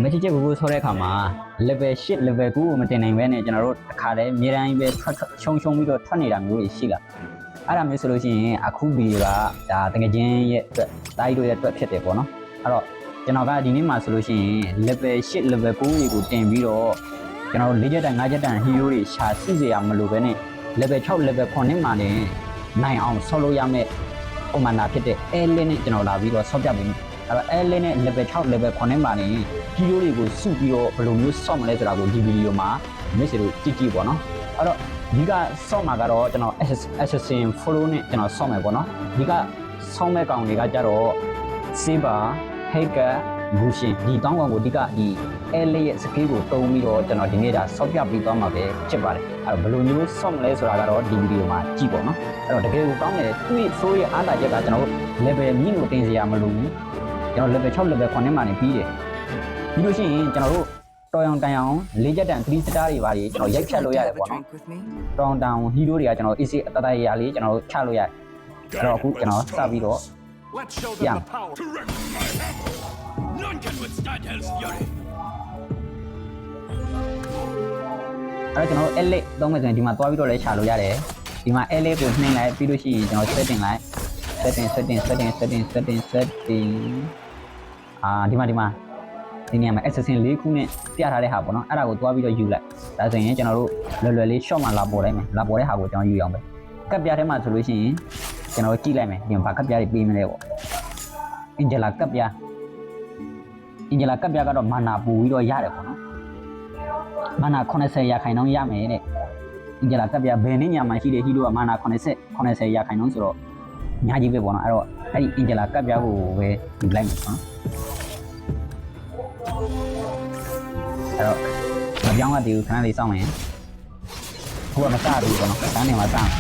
မချစ်ကိုဆောတဲ့အခါမှာ level 8 level 9ကိုမတင်နိုင်ဘဲနဲ့ကျွန်တော်တို့တစ်ခါတည်းအများတိုင်းပဲရှုံပြီးတော့ထွက်နေတာမျိုးတွေရှိလာအဲ့ဒါမျိုးဆိုလို့ရှိရင်အခုဗီဒီယိုကဒါတကယ်ချင်းရဲ့အတွက်တားရီတို့ရဲ့အတွက်ဖြစ်တယ်ပေါ့နော်အဲ့တော့ကျွန်တော်ကဒီနေ့မှာဆိုလို့ရှိရင် level 8 level 9တွေကိုတင်ပြီးတော့ကျွန်တော်တို့4ချက်တန်5ချက်တန် hero တွေရှာစီစရာမလိုဘဲနဲ့ level 6 level 9မှာနေနိုင်အောင်ဆော့လို့ရမယ်ပုံမှန်တာဖြစ်တဲ့ L နဲ့ကျွန်တော်လာပြီးတော့ဆော့ပြပေးမယ်အဲ့တော့ L နဲ့ level 6 level 9မှာနေ hero တွေကိုစုပြီးတော့ဘယ်လိုမျိုးဆော့မလဲဆိုတာကိုဒီဗီဒီယိုမှာမိတ်ဆွေတို့ကြည့်ပေါ့နော်အဲ့တော့ဒီကဆော့မှာကတော့ကျွန်တော် assassin follow နဲ့ကျွန်တော်ဆော့မယ်ပေါ့နော်ဒီကဆော့မဲ့ကောင်တွေကကြတော့ saber hacker ဘူရှင်ဒီတောင်းကောင်ကိုဒီကဒီ L ရဲ့ skill ကိုတုံးပြီးတော့ကျွန်တော်ဒီနေ့ဒါဆော့ပြပြီးသွားမှာပဲဖြစ်ပါတယ်အဲ့တော့ဘယ်လိုမျိုးဆော့မလဲဆိုတာကတော့ဒီဗီဒီယိုမှာကြည့်ပေါ့နော်အဲ့တော့တကယ်ကိုကောင်းတယ်သူ့ရဲ့ flow ရဲ့အားသာချက်ကကျွန်တော်တို့ level မြင့်လို့တင်စရာမလိုဘူးကျွန်တော် level 6 level 9မှာနေပြီးတယ်ပြီးလို့ရှိရင်ကျွန်တော်တို့တော်ရောင်တန်အောင်၄ချက်တန်3 star တွေပါကြီးကျွန်တော်ရိုက်ဖြတ်လို့ရတယ်ပေါ့နော်တော်တောင် hero တွေကကျွန်တော် AC အတတရလေးကျွန်တော်တို့ချလို့ရတယ်အဲ့တော့အခုကျွန်တော်စပြီးတော့ရအောင်အဲ့တော့ကျွန်တော် L သုံးမယ်ဆိုရင်ဒီမှာတွားပြီးတော့လည်းချလို့ရတယ်ဒီမှာ L ကိုနှိမ့်လိုက်ပြီးလို့ရှိရင်ကျွန်တော် setting လိုက် setting ဒီမှာဒီနေရာမှာ assassin ၄ခုနဲ့ပြထားတဲ့ဟာပေါ့နော်အဲ့ဒါကိုတွားပြီးတော့ယူလိုက်ဒါဆိုရင်ကျွန်တော်တို့လွယ်လေး short မှာလာပေါ်လိုက်မယ်လာပေါ်တဲ့ဟာကိုကျွန်တော်ယူအောင်ပဲကပ်ပြထဲမှာဆိုလို့ရှိရင်ကျွန်တော်ကြည့်လိုက်မယ်ဒီမှာဘာကပ်ပြတွေပေးမလဲပေါ့ Angela ကပ်ပြကတော့မာနာပူပြီးတော့ရတယ်ပေါ့နော်မာနာ80ရာခိုင်နှုန်းရမယ်တဲ့ Angela ကပ်ပြဘယ်နည်းညာမှာရှိတဲ့ hero ကမာနာ80ရာခိုင်နှုန်းဆိုတော့အများကြီးပဲပေါ့နော်အဲ့တော့အဲ့ဒီ Angela ကပ်ပြကိုပဲယူလိုက်မယ်ပေါ့နော်အဲ့တော့မပြောင်းရသေးဘူးခဏလေးစောင့်မယ်ခုကမစဘူးပေါ့နော်တန်းနေမှာစမ်း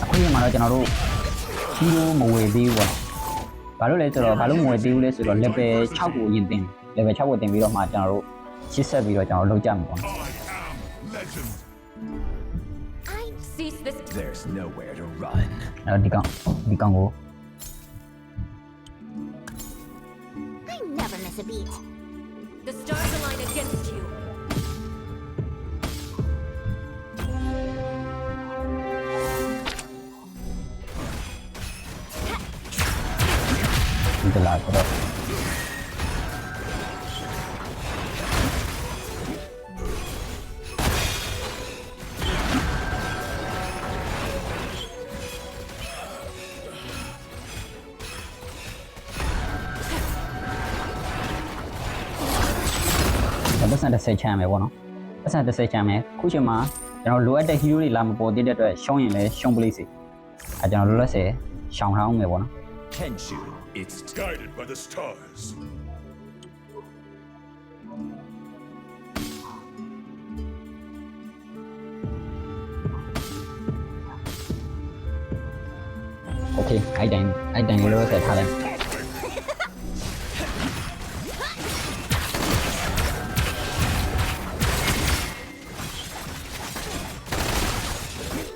အခုရမှာတော့ကျွန်တော်တို့ဟီးရိုးမဝယ်သေးဘူးပေါ့ဘာလို့လဲဆိုတော့ဘာလို့မဝယ်သေးဘူးလဲဆိုတော့ level 6ကိုရင်တင် level 6ကိုတင်ပြီးတော့မှကျွန်တော်တို့ရှစ်ဆက်ပြီးတော့ကျွန်တော်လောက်ကြမှာပေါ့နော်There's nowhere to run. အဲ့ဒီကောင်ကိုI never miss a beat. The stars align against you. ဒီလာတော့ပတ်စံ30ချမ်းမယ်ပေါ့နော်ပတ်စံ30ချမ်းမယ်ခုချိန်မှာကျွန်တော်လိုအပ်တဲ့ hero တွေလာမပေါ်သေးတဲ့အတွက်ရှုံးရင်လည်းရှုံးပလိစေအဲကျွန်တော်လောလောဆယ်ရှောင်ထားအောင်မယ်ပေါ့နော် Kenshu, it's guided by the stars. Okay အဲ့တိုင်းလောလောဆယ်ထားလိုက်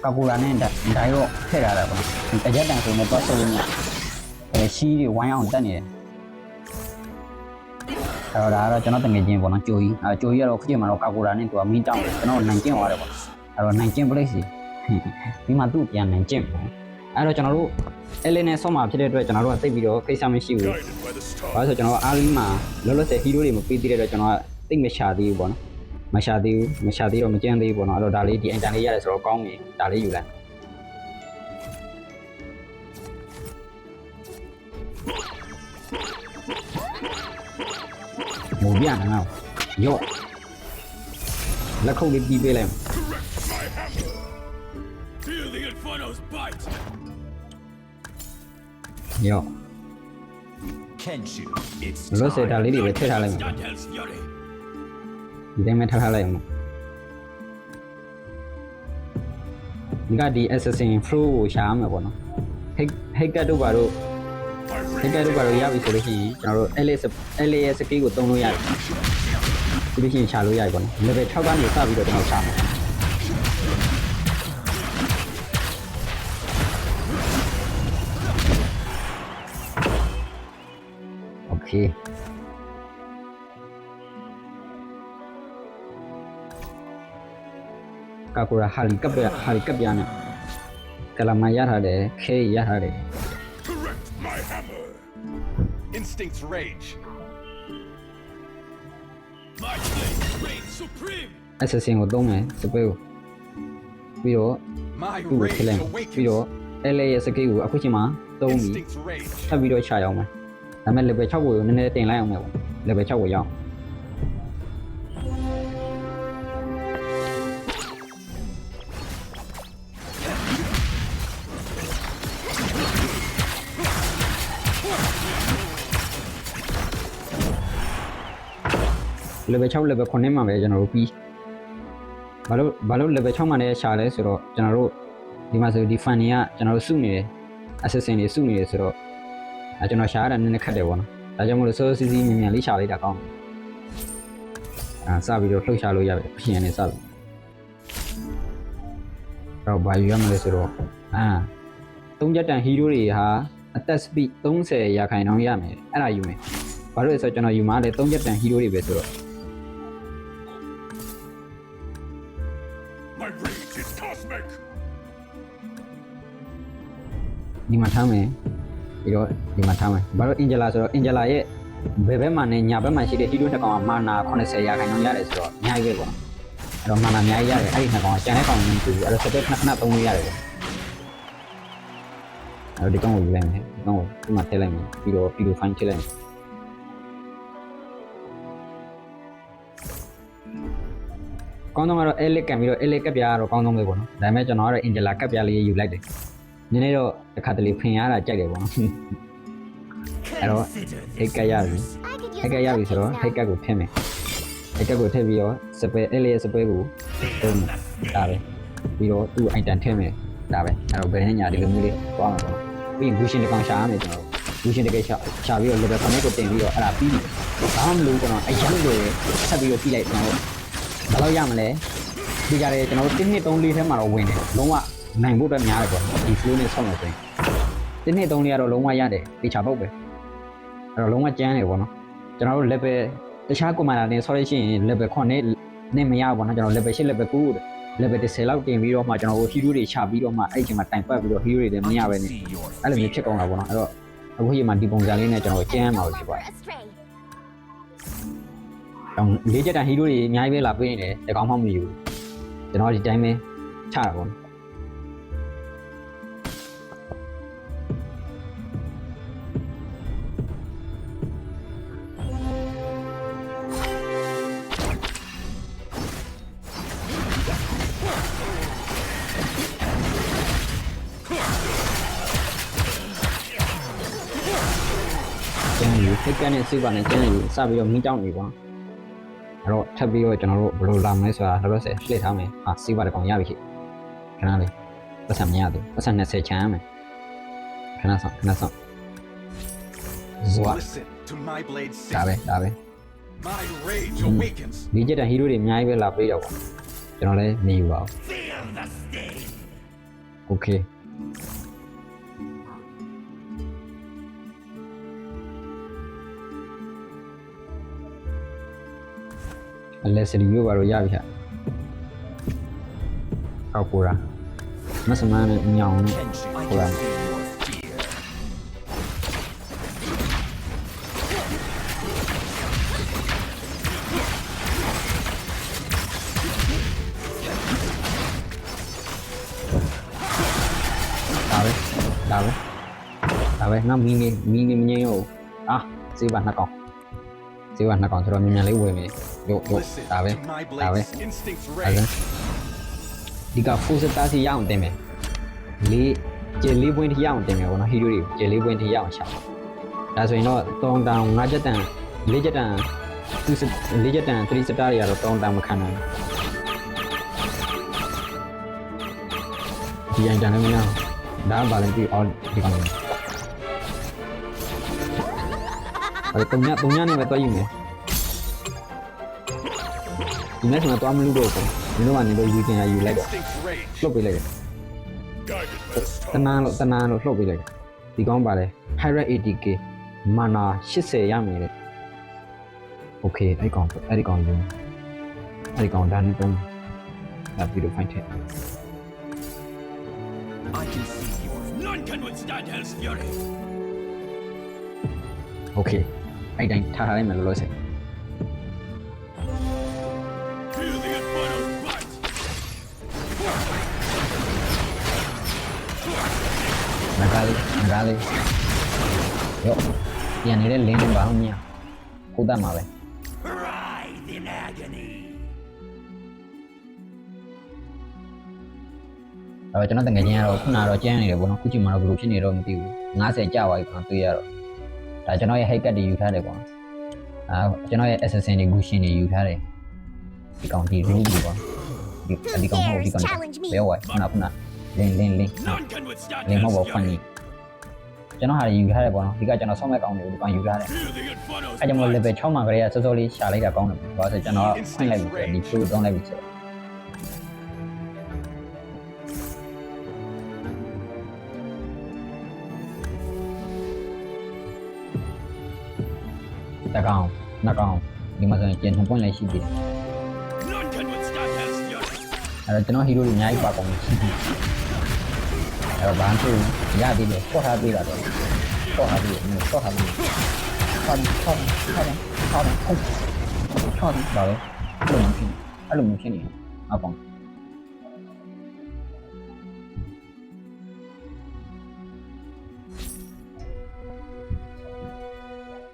ကာပူလာနဲ့ဒိုင်းတော့ထည့်ရတာပေါ့တကြက်တန်ဆိုတော့ဆိုလို့ရှီးတွေဝိုင်းအောင်တက်နေတယ်အဲ့တော့ဒါကတော့ကျွန်တော်တငယ်ချင်းပေါ့နော်ကြိုကြီးကတော့ခကြမှာတော့ကာပူလာနဲ့သူကမင်းတောင်းတယ်ကျွန်တော်နိုင်ကျင့်သွားတယ်ပေါ့အဲ့တော့နိုင်ကျင့် place ဒီမှာသူ့ပြန်နိုင်ကျင့်ပေါ့အဲ့တော့ကျွန်တော်တို့အဲလင်းနဲ့ဆော့မှာဖြစ်တဲ့အတွက်ကျွန်တော်တို့ကသိပြီးတော့ခိစ္စမရှိဘူးဘာလို့ဆိုကျွန်တော်အားလုံးမှာလောလောဆယ် hero တွေမပေးသေးတဲ့အတွက်ကျွန်တော်ကသိမရှာသေးဘူးပေါ့နော်မရှာသေးတော့မကြမ်းသေးဘူးပေါ့နော်အဲ့တော့ဒါလေးဒီ internet ရတယ်ဆိုတော့ကောင်းပြီဒါလေးယူလိုက်မိုးပြနေတော့ရော့လက်ခုပ်လေးပြီးပေးလိုက် Feel the Inferno's bite. ရော့ Kenshu, it's လောဆယ်ဒါလေးတွေပဲထည့်ထားလိုက်မယ် Standheld Fury. ဒီတိုင်းပဲထားလိုက်အောင်ဒီကဒီ assassin flow ကိုရှာရမှာပေါ့နော် hacker တို့ဘာလို့ hacker တို့ဘာလို့ရပြီဆိုလို့ရှိရင်ကျွန်တော်တို့ LS skill ကိုသုံးလို့ရတယ်ဒီလိုရှိရင်ရှာလို့ရတယ်ပေါ့နော် level 6ကနေစပြီးတော့ကျွန်တော်ရှာမှာ เคကာကိုရာဟာလီကပ်ပြာနဲ့ကလာမရထားတယ်ခဲရထားတယ် Correct my hammer. Instinct's rage. My blade reigns supreme. assassin ကိုသုံးမယ်စပယ်ကိုပြီးတော့ My သူ့ကို rage ထည့်လိုက်ပြီးတော့ awakens. LA ရဲ့စကိတ်ကိုအခုချိန်မှာသုံးပြီး Instinct's rage. ထပ်ပြီးတော့ချရအောင်မယ်ဒါပေမဲ့ level 6ကိုနည်းနည်းတင်လိုက်အောင်မယ်ပေါ့ level 6ကိုရအောင် level 6 level 9မှာပဲကျွန်တော်တို့ပြီးဘာလို့ level 6မှာလည်းရှာလဲဆိုတော့ကျွန်တော်တို့ဒီမှာဆိုဒီ fan တွေကကျွန်တော်တို့စုနေတယ် assassin တွေစုနေတယ်ဆိုတော့ကျွန်တော်ရှာရတာနည်းနည်းခက်တယ်ပေါ့နော်ဒါကြောင့်မလို့စိုးစီစီမြန်မြန်လေးရှာလိုက်တာကောင်းတယ်စပြီးတော့လှုပ်ရှားလို့ရတယ်ပြင်နေစပြီတော့ဘာယူရမလဲဆိုတော့သုံးချက်တန် hero တွေဟာအသက် speed 30 ရာခိုင်နှုန်းရမယ်အဲ့ဒါယူမယ်ဘာလို့လဲဆိုတော့ကျွန်တော်ယူမှာလေသုံးချက်တန် hero တွေပဲဆိုတော့ My rage is cosmic. ဒီမှာထားမယ်ပြီးတော့ဒီမှာထားမယ်ဘာလို့ Angela ဆိုတော့ Angela ရဲ့ဘယ်ဘက်မှာနဲ့ညာဘက်မှာရှိတဲ့ hero တစ်ကောင်ကမာနာ80 ရာခိုင်နှုန်းရတယ်ဆိုတော့အများကြီးပဲပေါ့အဲ့တော့မာနာအများကြီးရတယ်အဲ့ဒီနှစ်ကောင်ကကျန်တဲ့ကောင်မျိုးတူအဲ့တော့စတက်ခဏခဏသုံးလို့ရတယ်ပေါ့အဲ့တော့ဒီကောင်ကိုယူလိုက်မယ်ဒီကောင်ကိုဒီမှာထည့်လိုက်မယ်ပြီးတော့ find ထည့်လိုက်မယ်ကောင်းတော့ကတော့ elite ကံပြီးတော့ elite ကပ်ပြားကတော့ကောင်းဆုံးပဲပေါ့နော်ဒါပေမဲ့ကျွန်တော်ကတော့ Angela ကပ်ပြားလေးယူလိုက်တယ်နည်းနည်းတော့တစ်ခါတလေဖင်ရတာကြိုက်တယ်ပေါ့နော်အဲ့တော့ ဟိတ်ကက်ရပြီ I could use ဟိတ်ကက်ရပြီဆိုတော့ဟိတ်ကက်ကိုထည့်မယ်ဟိတ်ကက်ကိုထည့်ပြီးတော့စပယ်အဲ့လေးရဲ့စပယ်ကိုသုံးမယ်ဒါပဲပြီးတော့သူ့ item ထည့်မယ်ဒါပဲအဲ့တော့ဘယ်နဲ့ညာဒီလိုမျိုးလေးသွားမှာပေါ့နော်ပြီးရင် Gusion တစ်ကောင်ရှာရမယ်ကျွန်တော် Gusion တစ်ကယ်ရှာပြီးတော့ level 9ကိုတင်ပြီးတော့အဲ့ဒါပြီးပြီဘာမှမလုပ်ကျွန်တော်အရင်လိုဆက်ပြီးတော့ပြီးလိုက်ကျွန်တော်ဘယ်လောက်ရမလဲဒီကြတယ်ကျွန်တော်တို့1 2 3 4ထဲမှာတော့ဝင်တယ်လုံးဝနိုင်ဖို့အတွက်များတယ်ပေါ့ဒီ flow နဲ့ဆောက်မယ်ဆိုရင်1 2 3 4ကတော့လုံးဝရတယ်တေချာပုတ်ပဲအဲ့တော့လုံးဝကျန်းတယ်ပေါ့နော်ကျွန်တော်တို့ level တခြား commander နဲ့ဆော်ရရှိရင် level 9နဲ့မရဘူးပေါ့နော်ကျွန်တော် level 8 level 9 level 10လောက်တင်ပြီးတော့မှကျွန်တော်တို့ hero တွေချပြီးတော့မှအဲ့ဒီချိန်မှာတိုင်ပတ်ပြီးတော့ hero တွေလည်းမရပဲနဲ့ See your အဲ့လိုမျိုးဖြစ်ကုန်တာပေါ့နော်အဲ့တော့အခုချိန်မှာဒီပုံစံလေးနဲ့ကျွန်တော်ကျန်းမှာလို့ဖြစ်ပါတယ် astray. တော့လေးချက်တန် hero တွေအများကြီးပဲလာပေးနေတယ်တကောင်မှမယူဘူးကျွန်တော်ဒီတိုင်းပဲချတာပေါ့နော်ကျန်းယူဖိတ်ကန်နဲ့စိတ်ပါနဲ့ကျန်းယူစပြီးတော့မင်းကြောက်နေပေါ့အဲ့တော့ထပ်ပြီးတော့ကျွန်တော်တို့ဘယ်လိုလာမလဲဆိုတာတော့ဆက်လှည့်ထားမယ်ဟာစိတ်ပါတကောင်ရပြီခေခဏလေးပတ်စံမရသေးပတ်စံ20ချမ်းရမယ်ခဏဆောင်ဇွာ Listen to my blade ဒါပဲ sing. My rage awakens. ဒီချက်တန် hero တွေအများကြီးပဲလာပေးတော့ပေါ့ကျွန်တော်လည်းမယူပါဘူး feel the sting. okay လက်စရီမျိုးပါတော့ရပြီဟာကောက်ပူရာမဆမန်းနဲ့ညောင်နဲ့ Kenshin, I Hold on. can feel your fear. ဒါပဲနောက်မီးနေမငိမ့်ရောစေးပါနှစ်ကောင်ဆိုတော့မြန်မြန်လေးဝင်မယ်ရုပ် Listen ဒါပဲ to my ဒါပဲ blade's instinct's ဒါပဲ rage. ဒီက full set စီရအောင်တင်မယ်ကျေလေးပွင့်ထိရအောင်တင်မယ်ပေါ့နော် hero တွေကျေလေးပွင့်ထိရအောင်ရှာဒါဆိုရင်တော့တောင်းတောင်5ချက်တန်4ချက်တန်4ချက်တန်3 star တွေကတော့တောင်းတောင်မခံနိုင်ဘူးဒီအင်တန်လည်းမရဒါဘာလဲဒီ all ဒီကောင်အဲ့တော့တုံညနေပဲတွားယူမယ်ဒီနေ့ကျွန်တော်တွားမလို့တော့ဘူးဒီလိုမှနေလို့ယူချင်ရယူလိုက်တော့ Instinct's rage. လှုပ်ပေးလိုက်တယ် Guided by the တနာလို့လှုပ်ပေးလိုက်တယ်ဒီကောင်းပါလေ Pirate 80k မာနာ80ရမယ်လေโอเคအဲ့ကောင်လုံးအဲ့ကောင်ဒါနဲ့တော့ဒါပြီးတော့ fight ထက် I can see yours. None can withstand Hell's fury. โอเคအဲ့တိုင်းထားလိုက်မယ်လို့လို့ဆက် Feel the inferno's bite. ငကားလေးရောပြန်နေတဲ့လင်းလုံးပါအောင်မြင်ကိုတတ်မှာပဲ Writhe in agony. အဲ့တော့ကျွန်တော်တကယ်ချင်းကတော့ခုနကတော့ကျန်းနေတယ်ပေါ့နော်ခုချိန်မှာတော့ဘယ်လိုဖြစ်နေတော့မသိဘူး90ကြာသွားပြီပေါ့တွေ့ရတော့ဒါကျွန်တော်ရဲ့ hack တွေယူထားတယ်ပေါ့ကျွန်တော်ရဲ့ assassin တွေ Gushin တွေယူထားတယ်ဒီကောင်ဒီ rule တွေပေါ့ဒီကောင်ဟုတ်ဒီကောင်ဘယ်ဝိုင်းခုနလင်း None can withstand လင်းမဟုတ် Hell's ပါခွန် fury. ကြီးကျွန်တော်ဟာယူထားတယ်ပေါ့နော်ဒီကကျွန်တော်ဆောင်းမဲ့ကောင်တွေကိုဒီကောင်ယူထားတယ် Feel the inferno's အဲ့ကြောင့်မလို့ bite. level 6မှာကလေးကစောစောလေးရှာလိုက်တာကောင်းတယ်ပေါ့ဘာလို့ဆိုကျွန်တော်ဖွင့်လိုက်ပြီဒီ tool တောင်းလိုက်ပြီဆိုတကောင်နှစ်ကောင်ဒီမှာဆိုရင်ကျန်2 point လည်းရှိသေးတယ် None can withstand Hell's fury. အဲ့တော့ကျွန်တော်ဟီရိုတွေအများကြီးပါကုန်ပြီအဲ့တော့ဘာမှမရသေးတယ်ဆော့ထားပေးတာတော့ဆော့ထားပေးတယ်ဆော့ထားပေးဆော့ပါလေအဲ့လိုမျိုးဖြစ်နေအပေါင်း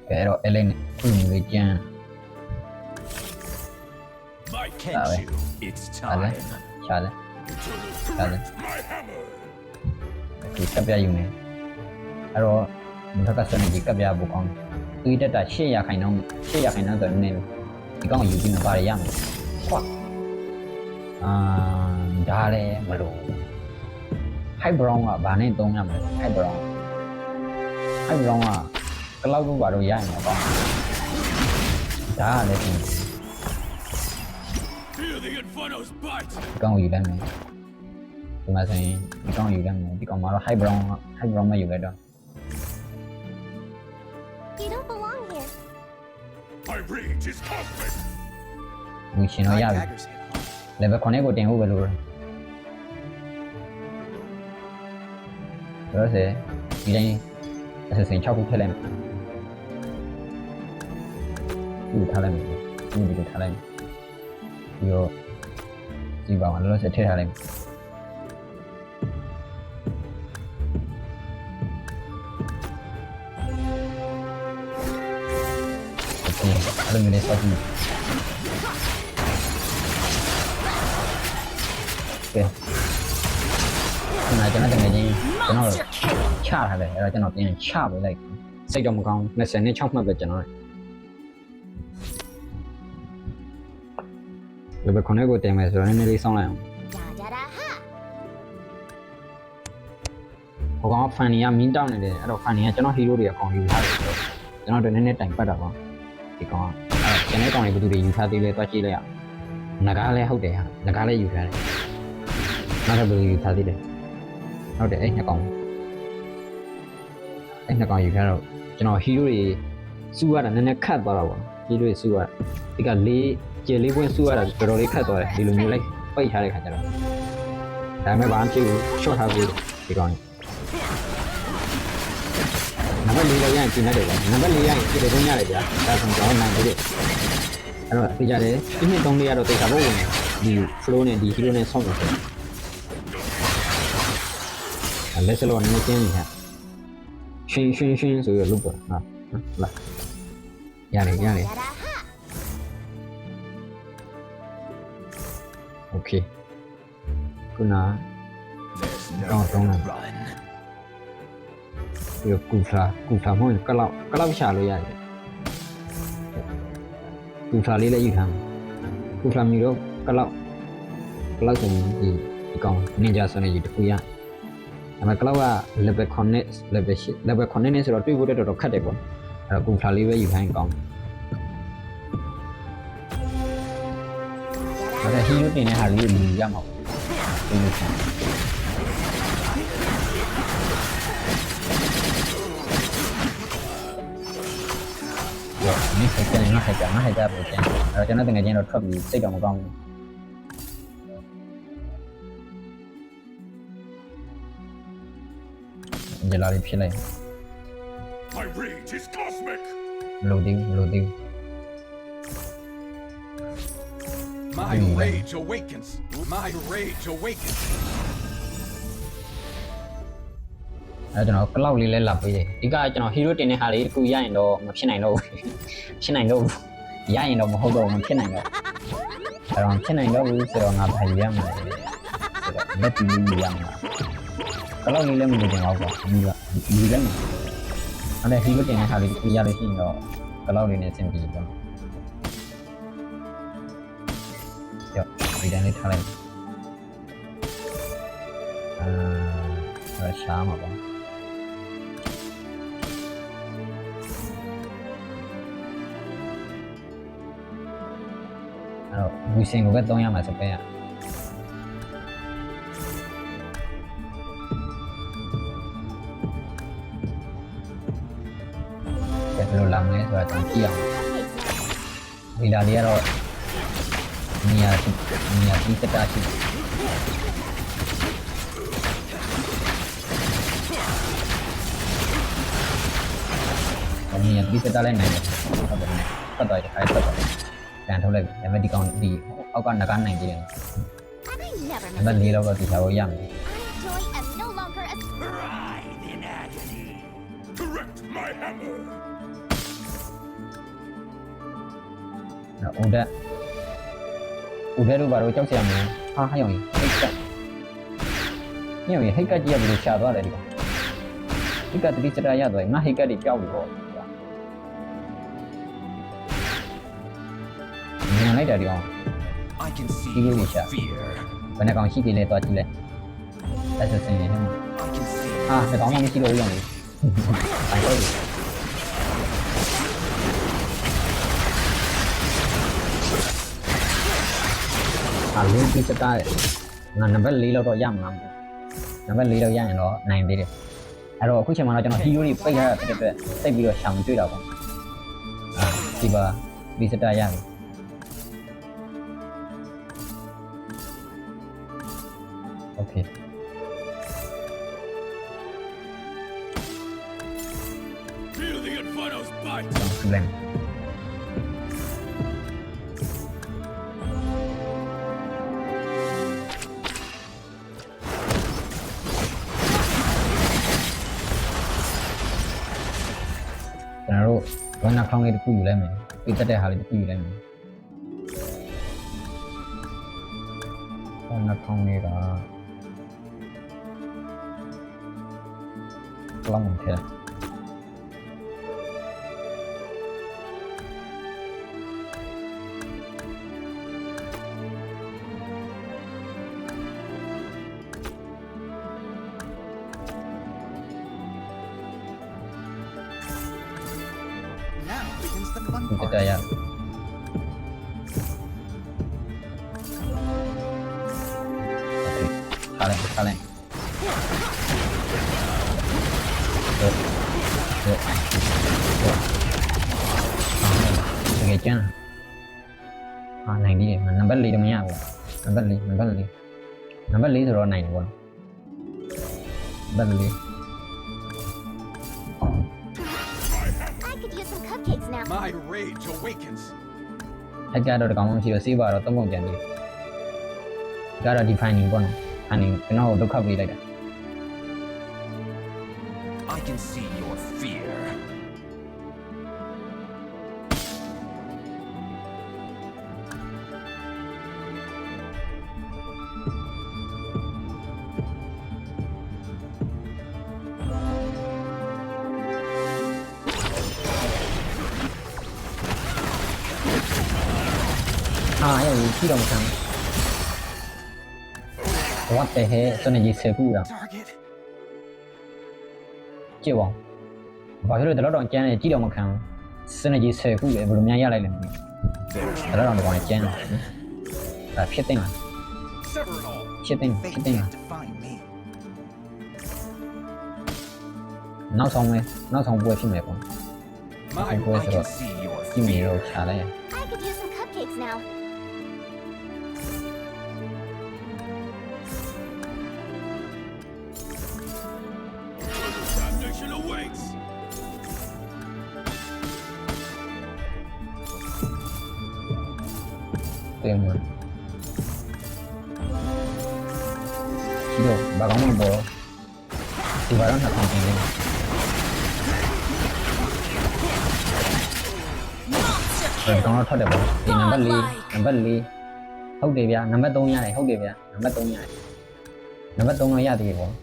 အဲ့တော့ Ellen ခုမျိုးကျန်း My Can't you? It's ဟာလေ time. ရှာလေ eternal correct my hammer. ဒီကပ်ပြယူနေအဲ့တော့ဒီဘက်ကစနေဒီကပ်ပြဖို့ကောင်းတယ်သူတက်တာ800ခိုင်နှုန်းဆိုတော့နည်းဒီကောင်ယူပြီးမှပါရရမယ်ခွာဒါလည်းမလို့ high brown ကဘာနဲ့သုံးရမလဲ high brown ကကလောက်လို့ပါတော့ရရင်တော့ကောင်းဒါကလည်း Feel the inferno's bite. ဒီကောင်ယူလိုက်မယ်ဒီမှာဆိုရင်ဒီကောင်ယူလိုက်မယ်ဒီကောင်မှာတော့ high brown မယူလိုက်တော့ You don't belong here. My rage is cosmic. ငွေရှင်တော့ရပြီ Daggers hit hard. level 9ကိုတင်ဖို့ပဲလို့တော့စေဒီတိုင်း assassin 6ခုထည့်လိုက်မယ်ဒီထားလိုက်မယ်ဒီထားလိုက်မယ်ပြီးတော့ဒီပါမှာလောလောဆယ်ထည့်ထားလိုက်မယ်အဲ့လိုမျိုးလေးစောက်ကြည့်ကဲကျွန်တော်တကယ်ချင်းကျွန်တော် Monster kill. ချထားတယ်အဲ့တော့ကျွန်တော်ပြန်ချပေးလိုက်စိတ်တော့မကောင်း26မှတ်ပဲကျွန်တော်လည်းဘယ်ခုနဲ့ကိုတင်မယ်ဆိုတော့နည်းနည်းလေးစောင်းလိုက်အောင် Da da da ha. ဟိုကောင်ဖန်နီကမင်းတောင်းနေတယ်အဲ့တော့ဖန်နီကကျွန်တော်ဟီရိုတွေအကောင်ယူထားတယ်ဆိုတော့ကျွန်တော်တို့နည်းနည်းတိုင်ပတ်တာပေါ့ဒီကောင်အဲ့ကျွန်တော်ကောင်တွေဘယ်သူတွေယူထားသေးလဲတွားကြည့်လိုက်အောင်ငကားလည်းဟုတ်တယ်ဟာငကားလည်းယူထားတယ်နောက်တစ်ဘယ်လိုယူထားသေးလဲဟုတ်တယ်အဲ့နှစ်ကောင်ယူထားတော့ကျွန်တော်ဟီရိုတွေစူးရတာနည်းနည်းခတ်သွားတာပေါ့ဟီရိုတွေစူးရဒီကကျေလေးပွင့်စူးရတာတော်တော်လေးခတ်သွားတယ်ဒီလိုမျိုးလိုက်ပိတ်ထားတဲ့ခါကျတော့ဒါပေမဲ့ဘာမှဖြစ်ဘူး short ထားပြီးဒီကောင်နံပါတ်4လည်းရရင်ပြင်လိုက်တယ်ဗျာနံပါတ်4ရရင်ပြင်တယ်တော့ရတယ်ဗျာဒါဆိုကျွန်တော်နိုင်ပြီအဲ့တော့သိကြတယ်ဒီနှစ်3လေးကတော့တိတ်တာဖို့ဝင်ဒီ flow နဲ့ဒီ hero နဲ့ဆောင်းတယ်လက်စလောနည်းကျင်းနေဟာရှင်ဆိုရလို့ပေါ့ဟာလာရတယ် Da da ha. okay ခုန There's Oh, nowhere don't to run. ပြီးတော့ကူဖလာမဟုတ်ရင်ကလောက်ရှာလို့ရတယ်ကူဖလာလေးလည်းယူထားမယ်ကူဖလာမီတော့ကလောက်ဆိုရင်ဒီကောင်နင်ဂျာဆိုနေကြီးတခုရဒါပေမဲ့ကလောက်က level 9 level 8 level 9နဲ့ဆိုတော့တွေ့ဖို့တော်တော်ခက်တယ်ပေါ့အဲ့တော့ကူဖလာလေးပဲယူခိုင်းကောင်းဒါပေမဲ့ဟီရိုတင်တဲ့ဟာလေးကိုယူရမှာပေါ့ဒီလိုဆို ဒီစိတ်ကငါဟိုက်ကြပို့ချင်အဲ့တော့ကျွန်တော်တကယ်ချင်းတော့ထွက်ပြီးစိတ်တော့မကောင်းဘူးကြလာလေးဖြစ်လိုက် My rage is cosmic. မလို့သေးဘူး My rage awakens. My rage awakens. အဲ့ကျွန်တော်ကလောက်လေးလဲလာပေးတယ်ဒီကကျွန်တော်ဟီရိုတင်တဲ့ဟာလေးတခုရရင်တော့မဖြစ်နိုင်တော့ဘူးဖြစ်နိုင်တော့ဘူးရရင်တော့မဟုတ်တော့ဘူးမဖြစ်နိုင်တော့အဲ့တော့ဖြစ်နိုင်တော့ဘူးဆိုတော့ငါဘာရမှာလဲဆိုတော့လက်တီလေးရမှာကလောက်လေးလည်းမလုပ်ချင်တော့ဘူးဒီလည်းအဲ့ဒါဟီရိုတင်တဲ့ဟာလေးတခုရလို့ရှိရင်တော့ကလောက်လေးနဲ့ဆင်ပြေတော့ရောဒီတိုင်းလေးထားလိုက်ရှားမှာပါအဲ့တော့ဝီစင်ကိုပဲသုံးရမှာစပယ်ရဘယ်လိုလာမလဲဆိုတာကျွန်တော်ကြည့်အောင်ဒီလာလေးကတော့နေရာဒီစတာရှိနေရာဒီစတာလည်းနိုင်တယ်ဟုတ်တယ်ဖတ်တော့ရခိုင်ဖတ်တော့ပြန်ထုတ်လိုက်ဒါပေမဲ့ဒီကောင်ဒီအောက်ကနဂါနိုင်ကြတယ် And I never ဒါပေမဲ့လေးတော့ဒီလာကိုရမယ် I enjoy am no longer a Writhe in agony. Correct my hammer. နော်ဦးတက်တို့ဘာလို့ကြောက်စရာမလဲဟာဟယောင်ကြီးဟိတ်ကညောင်ကြီးဟိတ်ကကြီးရပြီးတော့ရှာသွားတယ်ဒီကောင်ဟိတ်ကတတိစတာရသွားငါဟိတ်ကတွေကြောက်ပြီပေါ့ညံလိုက်တာဒီကောင် I can see He your really shot. fear. ဘယ်နှကောင်ရှိသေးလဲသွားကြည့်လိုက်အဲ့ဒါစင်နေတယ် I can see ဟာဒီကောင်မှမရှိတော့ဘူးရောင်လေးအဲ့တော့အားလုံးဒီစတာငါနံပါတ်4လောက်တော့ရမှာနံပါတ်4လောက်ရရင်တော့နိုင်သေးတယ်အဲ့တော့အခုချိန်မှာတော့ကျွန်တော်ဟီရိုတွေပိတ်ရတာဖြစ်တဲ့အတွက်စိတ်ပြီးတော့ရှောင်တွေ့တာပေါ့ဒီပါဒီစတာရပြီโอเค Feel the Inferno's bite. စလန်ကျွန်တော်တို့ဝန်နာခေါင်းလေးတစ်ခုယူလိုက်မယ်ပြီးတက်တဲ့ဟာလေးတစ်ခုယူလိုက်မယ်ဝန်နာခေါင်းလေးကလောင်းထဲဒီတက်ရခါလိုက်တကယ်ကျန်နိုင်ပြီနံပါတ်4တော့မရဘူးနံပါတ်4ဆိုတော့နိုင်တယ်ပေါ့နံပါတ်4 I could use some cupcakes now. my rage awakens. အကြတော့တကောင်မှမရှိတော့စေးပါတော့သုံးပုံကြံသေးတယ်ဒါတော့ defining ပေါ့နော်အဲ့ကျွန်တော်ဒုက္ခပေးလိုက်တာ I can see your fear. Ai chi đồng thằng What the hell 真的ကြီးဆယ်ခုတာ Target. ကြည့်ပါဘာဖြစ်လို့တလောက်တော့ကျန်းနေကြည့်တော့မခံစနေကြီးဆယ်ခုလေဘယ်လိုများရလိုက်လဲမသိဘူးတလောက်တော့ကျန်းတယ်ဒါဖြစ်တင်လား Sever it all. ဖြစ်တင် They ဖြစ်တင်လား can't define me. နောက်ဆုံးပွဲဖြစ်မယ်ပေါ့ My, Okay, where's I can the- see your ကြည့်နေ fear. တော့ရှားလိုက် I could use some cupcakes now. Damnation awaits! တယ်မှာဒီတော့ဘာကောင်းမလို့ဒီဘာတော့နှစ်ထောင်တင်နေတယ်ကောင်းတော့ထွက်တယ်ပေါ့ဒီနံပါတ်4နံပါတ်4ဟုတ်တယ်ဗျာနံပါတ်3ရတယ်ဟုတ်တယ်ဗျာနံပါတ်3ရတယ်နံပါတ်3တော့ရသေးတယ်ပေါ့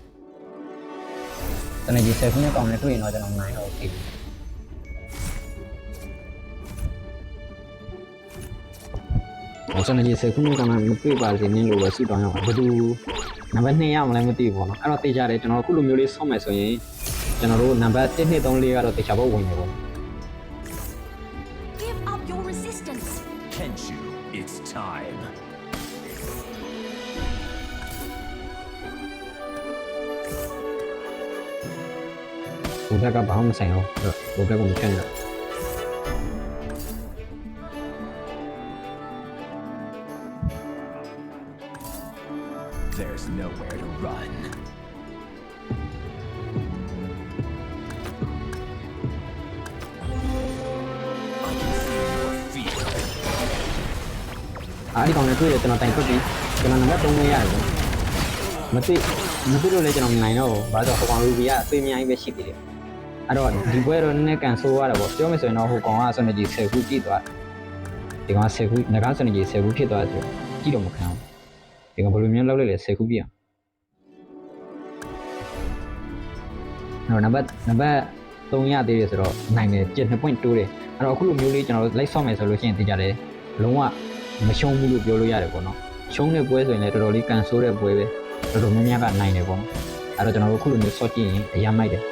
တနေ့ကြီး10ခုနဲ့ကောင်းနေတွေ့ရင်တော့ကျွန်တော်နိုင်တော့ပြီကျွန်တော်ဒီ10ခုနဲ့ကောင်းနေမတွေ့ပါစေနင်းလို့ပဲစုတောင်းရအောင်ဘယ်သူနံပါတ်2ရမလဲမသိဘူးပေါ့နော်အဲ့တော့တေချာတယ်ကျွန်တော်အခုလိုမျိုးလေးဆော့မယ်ဆိုရင်ကျွန်တော်တို့နံပါတ်1 2 3 4ကတော့တေချာဖို့ဝင်နေပေါ့ Give up your resistance. Kenshu, it's time. ဘုရားကဘာမှမဆိုင်အောင်ဘုရားကမချင်ဘူး There's nowhere to run. I can see your fear. အားဒီကောင်နဲ့တွေ့တယ်ကျွန်တော်တိုင်ထွက်ပြီးကျွန်တော်နံပါတ်3နဲ့ရတယ်မသိလို့လည်းကျွန်တော်နိုင်တော့ဘာလို့ဟိုကောင်ရူဘီကအသေးအများကြီးပဲရှိသေးတယ်အဲ့တော့ဒီပွဲတော့နည်းနည်းကန်ဆိုးရတယ်ပေါ့ပြောမယ်ဆိုရင်တော့ဟိုကောင်ကဆွနေကြီး10ခုကြည့်သွားဒီကောင်က10ခုငကားဆွနေကြီး10ခုဖြစ်သွားတယ်ကြည့်တော့မခံဘူးဒီကောင်ဘယ်လိုမျိုးလောက်လိုက်လဲ10ခုပြည့်အောင်နံပါတ်3ရသေးတယ်ဆိုတော့နိုင်တယ်7 point တိုးတယ်အဲ့တော့အခုလိုမျိုးလေးကျွန်တော်တို့လိုက်ဆော့မယ်ဆိုလို့ရှိရင်သိကြတယ်လုံးဝမရှုံးဘူးလို့ပြောလို့ရတယ်ပေါ့နော်ရှုံးတဲ့ပွဲဆိုရင်လည်းတော်တော်လေးကန်ဆိုးတဲ့ပွဲပဲတော်တော်များများကနိုင်တယ်ပေါ့နော်အဲ့တော့ကျွန်တော်တို့အခုလိုမျိုးဆော့ကြည့်ရင်အရမ်းမိုက်တယ်